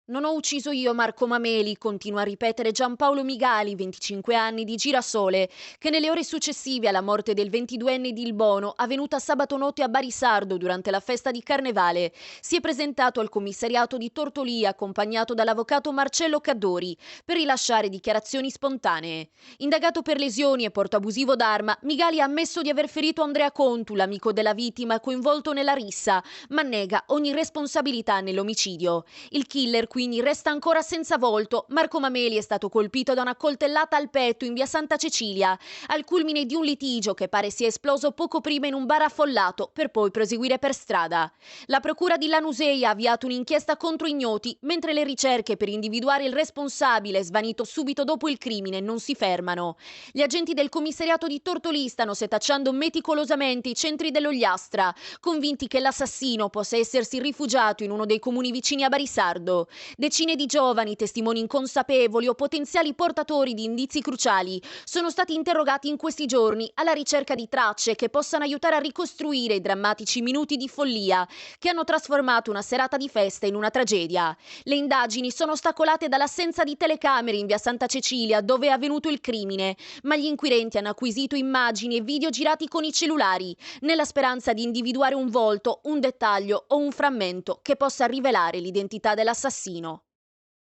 Non ho ucciso io Marco Mameli, continua a ripetere Giampaolo Migali, 25 anni di Girasole, che nelle ore successive alla morte del 22enne di Ilbono, avvenuta sabato notte a Barisardo durante la festa di Carnevale, si è presentato al commissariato di Tortolì accompagnato dall'avvocato Marcello Caddori per rilasciare dichiarazioni spontanee. Indagato per lesioni e porto abusivo d'arma, Migali ha ammesso di aver ferito Andrea Contu, l'amico della vittima coinvolto nella rissa, ma nega ogni responsabilità nell'omicidio. Il killer quindi resta ancora senza volto. Marco Mameli è stato colpito da una coltellata al petto in via Santa Cecilia, al culmine di un litigio che pare sia esploso poco prima in un bar affollato per poi proseguire per strada. La procura di Lanusei ha avviato un'inchiesta contro ignoti, mentre le ricerche per individuare il responsabile svanito subito dopo il crimine non si fermano. Gli agenti del commissariato di Tortolì stanno setacciando meticolosamente i centri dell'Ogliastra, convinti che l'assassino possa essersi rifugiato in uno dei comuni vicini a Barisardo. Decine di giovani, testimoni inconsapevoli o potenziali portatori di indizi cruciali sono stati interrogati in questi giorni alla ricerca di tracce che possano aiutare a ricostruire i drammatici minuti di follia che hanno trasformato una serata di festa in una tragedia. Le indagini sono ostacolate dall'assenza di telecamere in via Santa Cecilia, dove è avvenuto il crimine, ma gli inquirenti hanno acquisito immagini e video girati con i cellulari, nella speranza di individuare un volto, un dettaglio o un frammento che possa rivelare l'identità dell'assassino.